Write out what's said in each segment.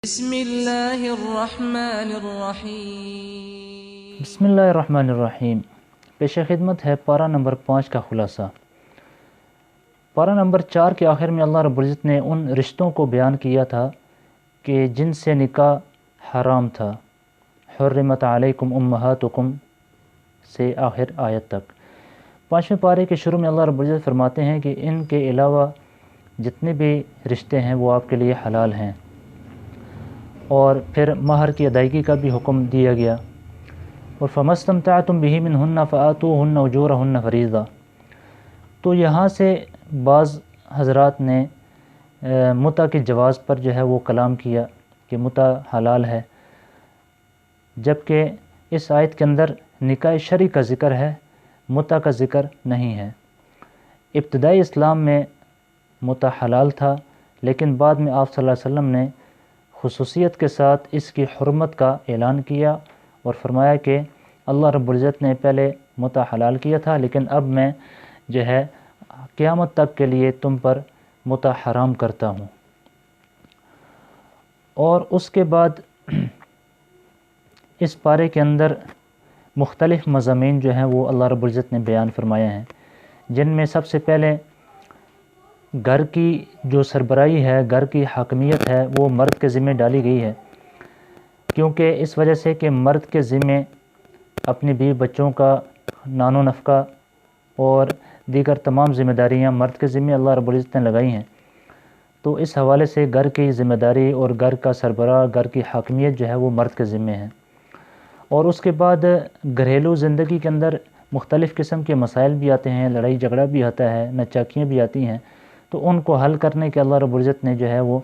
بسم اللہ الرحمن الرحیم۔ بسم اللہ الرحمن الرحیم۔ پیش خدمت ہے پارہ نمبر 5 کا خلاصہ۔ پارہ نمبر 4 کے آخر میں اللہ رب العزت نے ان رشتوں کو بیان کیا تھا کہ جن سے نکاح حرام تھا، حرمت علیکم امہاتکم سے آخر آیت تک۔ 5ویں پارے کے شروع میں اللہ رب العزت فرماتے ہیں کہ ان کے علاوہ جتنے بھی رشتے ہیں وہ آپ کے لیے حلال ہیں، اور پھر مہر کی ادائیگی کا بھی حکم دیا گیا، اور فَمَا اسْتَمْتَعْتُمْ بِهِ مِنْهُنَّ فَآتُوهُنَّ أُجُورَهُنَّ فَرِيضَةً۔ تو یہاں سے بعض حضرات نے متع کے جواز پر جو ہے وہ کلام کیا کہ متع حلال ہے، جبکہ اس آیت کے اندر نکاح شرعی کا ذکر ہے، متع کا ذکر نہیں ہے۔ ابتدائی اسلام میں متع حلال تھا، لیکن بعد میں آپ صلی اللہ علیہ وسلم نے خصوصیت کے ساتھ اس کی حرمت کا اعلان کیا اور فرمایا کہ اللہ رب العزت نے پہلے متع حلال کیا تھا، لیکن اب میں جو ہے قیامت تک کے لیے تم پر متع حرام کرتا ہوں۔ اور اس کے بعد اس پارے کے اندر مختلف مضامین جو ہیں وہ اللہ رب العزت نے بیان فرمایا ہیں، جن میں سب سے پہلے گھر کی جو سربراہی ہے، گھر کی حاکمیت ہے، وہ مرد کے ذمہ ڈالی گئی ہے، کیونکہ اس وجہ سے کہ مرد کے ذمہ اپنی بیوی بچوں کا نان و نفقہ اور دیگر تمام ذمہ داریاں مرد کے ذمہ اللہ رب العزت نے لگائی ہیں، تو اس حوالے سے گھر کی ذمہ داری اور گھر کا سربراہ، گھر کی حاکمیت جو ہے وہ مرد کے ذمہ ہے۔ اور اس کے بعد گھریلو زندگی کے اندر مختلف قسم کے مسائل بھی آتے ہیں، لڑائی جھگڑا بھی آتا ہے، نچاکیاں بھی آتی ہیں، تو ان کو حل کرنے کے اللہ رب العزت نے جو ہے وہ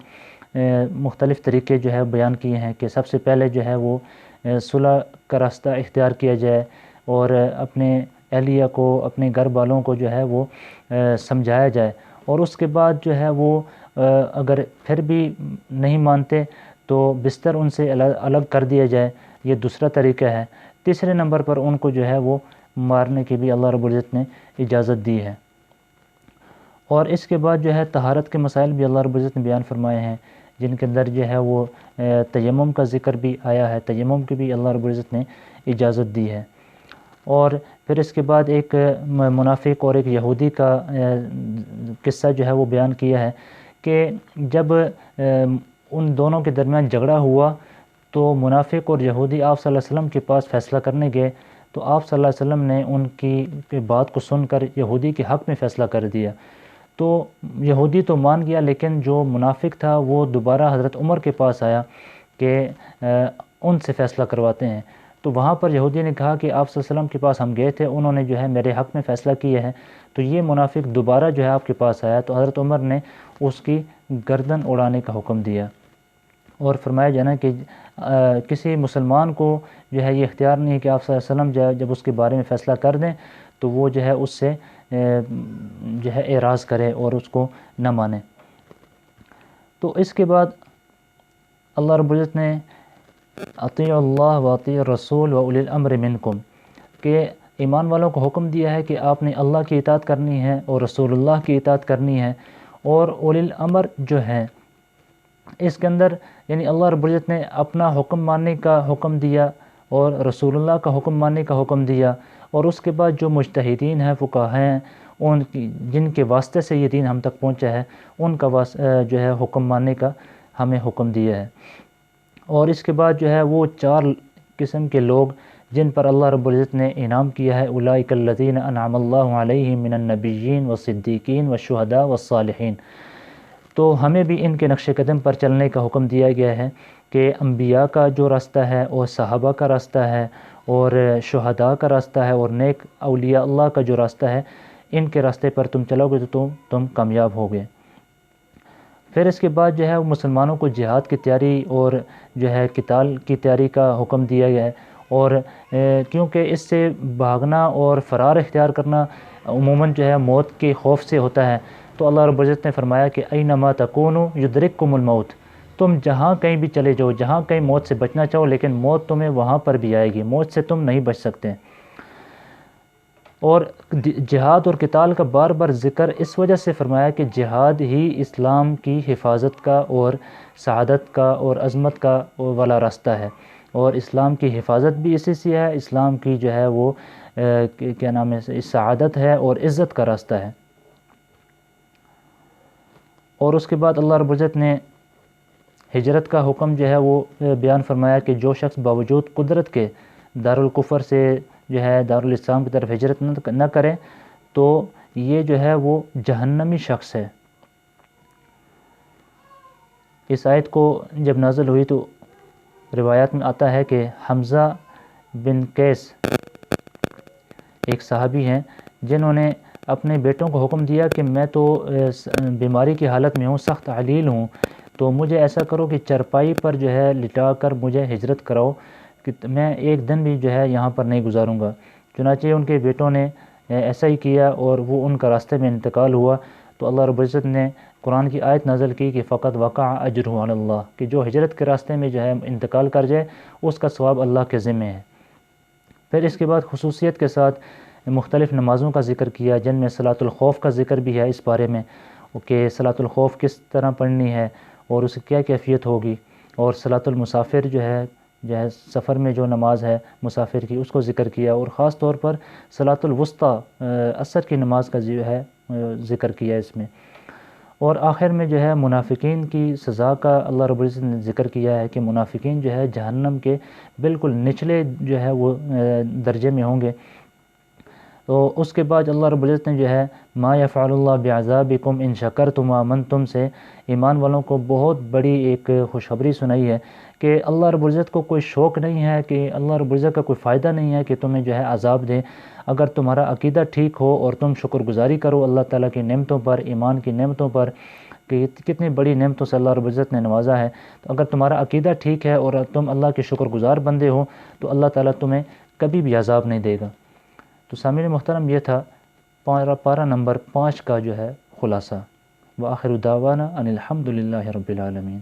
مختلف طریقے جو ہے بیان کیے ہیں کہ سب سے پہلے جو ہے وہ صلح کا راستہ اختیار کیا جائے اور اپنے اہلیہ کو، اپنے گھر والوں کو جو ہے وہ سمجھایا جائے، اور اس کے بعد جو ہے وہ اگر پھر بھی نہیں مانتے تو بستر ان سے الگ کر دیا جائے، یہ دوسرا طریقہ ہے۔ تیسرے نمبر پر ان کو جو ہے وہ مارنے کی بھی اللہ رب العزت نے اجازت دی ہے۔ اور اس کے بعد جو ہے طہارت کے مسائل بھی اللہ رب العزت نے بیان فرمائے ہیں، جن کے اندر جو ہے وہ تیمم کا ذکر بھی آیا ہے، تیمم کی بھی اللہ رب العزت نے اجازت دی ہے۔ اور پھر اس کے بعد ایک منافق اور ایک یہودی کا قصہ جو ہے وہ بیان کیا ہے کہ جب ان دونوں کے درمیان جھگڑا ہوا تو منافق اور یہودی آپ صلی اللہ علیہ وسلم کے پاس فیصلہ کرنے گئے، تو آپ صلی اللہ علیہ وسلم نے ان کی بات کو سن کر یہودی کے حق میں فیصلہ کر دیا، تو یہودی تو مان گیا، لیکن جو منافق تھا وہ دوبارہ حضرت عمر کے پاس آیا کہ ان سے فیصلہ کرواتے ہیں، تو وہاں پر یہودی نے کہا کہ آپ صلی اللہ علیہ وسلم کے پاس ہم گئے تھے، انہوں نے جو ہے میرے حق میں فیصلہ کیا ہے، تو یہ منافق دوبارہ جو ہے آپ کے پاس آیا، تو حضرت عمر نے اس کی گردن اڑانے کا حکم دیا، اور فرمایا جانا کہ کسی مسلمان کو جو ہے یہ اختیار نہیں ہے کہ آپ صلی اللہ علیہ وسلم جب اس کے بارے میں فیصلہ کر دیں تو وہ جو ہے اس سے جو ہے اعراض کرے اور اس کو نہ مانے۔ تو اس کے بعد اللہ رب العزت نے اطیعوا اللہ و اطیعوا الرسول و اولی الامر منکم کہ ایمان والوں کو حکم دیا ہے کہ آپ نے اللہ کی اطاعت کرنی ہے اور رسول اللہ کی اطاعت کرنی ہے، اور اولی الامر جو ہے اس کے اندر یعنی اللہ رب العزت نے اپنا حکم ماننے کا حکم دیا اور رسول اللہ کا حکم ماننے کا حکم دیا، اور اس کے بعد جو مجتہدین ہیں، فقہاء ہیں، ان کی جن کے واسطے سے یہ دین ہم تک پہنچا ہے، ان کا جو ہے حکم ماننے کا ہمیں حکم دیا ہے۔ اور اس کے بعد جو ہے وہ 4 قسم کے لوگ جن پر اللہ رب العزت نے انعام کیا ہے، اولئک الذین انعم اللہ علیہم من النبیین والصدیقین والشہداء والصالحین، تو ہمیں بھی ان کے نقش قدم پر چلنے کا حکم دیا گیا ہے کہ انبیاء کا جو راستہ ہے اور صحابہ کا راستہ ہے اور شہداء کا راستہ ہے اور نیک اولیاء اللہ کا جو راستہ ہے، ان کے راستے پر تم چلو گے تو تم کامیاب ہوگے۔ پھر اس کے بعد جو ہے مسلمانوں کو جہاد کی تیاری اور جو ہے قتال کی تیاری کا حکم دیا گیا ہے، اور کیونکہ اس سے بھاگنا اور فرار اختیار کرنا عموماً جو ہے موت کے خوف سے ہوتا ہے، تو اللہ رب العزت نے فرمایا کہ اینما تکونوا یدرککم الموت، تم جہاں کہیں بھی چلے جاؤ، جہاں کہیں موت سے بچنا چاہو، لیکن موت تمہیں وہاں پر بھی آئے گی، موت سے تم نہیں بچ سکتے۔ اور جہاد اور قتال کا بار بار ذکر اس وجہ سے فرمایا کہ جہاد ہی اسلام کی حفاظت کا اور سعادت کا اور عظمت کا والا راستہ ہے، اور اسلام کی حفاظت بھی اسی سے ہے، اسلام کی جو ہے وہ کیا نام ہے سعادت ہے اور عزت کا راستہ ہے۔ اور اس کے بعد اللہ رب العزت نے ہجرت کا حکم جو ہے وہ بیان فرمایا کہ جو شخص باوجود قدرت کے دارالکفر سے جو ہے دارالاسلام کی طرف ہجرت نہ کرے تو یہ جو ہے وہ جہنمی شخص ہے۔ اس آیت کو جب نازل ہوئی تو روایات میں آتا ہے کہ حمزہ بن قیس ایک صحابی ہیں جنہوں نے اپنے بیٹوں کو حکم دیا کہ میں تو بیماری کی حالت میں ہوں، سخت علیل ہوں، تو مجھے ایسا کرو کہ چرپائی پر جو ہے لٹا کر مجھے ہجرت کراؤ کہ میں ایک دن بھی جو ہے یہاں پر نہیں گزاروں گا۔ چنانچہ ان کے بیٹوں نے ایسا ہی کیا اور وہ ان کا راستے میں انتقال ہوا، تو اللہ رب العزت نے قرآن کی آیت نازل کی کہ فقط وقع اجرہ علی اللہ، کہ جو ہجرت کے راستے میں جو ہے انتقال کر جائے اس کا ثواب اللہ کے ذمہ ہے۔ پھر اس کے بعد خصوصیت کے ساتھ مختلف نمازوں کا ذکر کیا، جن میں صلاۃ الخوف کا ذکر بھی ہے اس بارے میں کہ صلاۃ الخوف کس طرح پڑھنی ہے اور اس کی کیا کیفیت ہوگی، اور صلاۃ المسافر جو ہے سفر میں جو نماز ہے مسافر کی اس کو ذکر کیا، اور خاص طور پر صلاۃ الوسطیٰ عصر کی نماز کا جو ہے ذکر کیا اس میں۔ اور آخر میں جو ہے منافقین کی سزا کا اللہ رب العزت نے ذکر کیا ہے کہ منافقین جو ہے جہنم کے بالکل نچلے جو ہے وہ درجے میں ہوں گے۔ تو اس کے بعد اللہ رب العزت نے جو ہے ما یفعل اللہ بعذابکم ان شکرتم وآمنتم سے ایمان والوں کو بہت بڑی ایک خوشخبری سنائی ہے کہ اللہ رب العزت کو کوئی شوق نہیں ہے، کہ اللہ رب العزت کا کوئی فائدہ نہیں ہے کہ تمہیں جو ہے عذاب دے، اگر تمہارا عقیدہ ٹھیک ہو اور تم شکر گزاری کرو اللہ تعالیٰ کی نعمتوں پر، ایمان کی نعمتوں پر، کہ کتنی بڑی نعمتوں سے اللہ رب العزت نے نوازا ہے، تو اگر تمہارا عقیدہ ٹھیک ہے اور تم اللہ کے شکر گزار بندے ہو تو اللہ تعالیٰ تمہیں کبھی بھی عذاب نہیں دے گا۔ تو سامعین محترم، یہ تھا پارہ نمبر 5 کا جو ہے خلاصہ۔ وآخر دعوانا ان الحمد للہ رب العالمین۔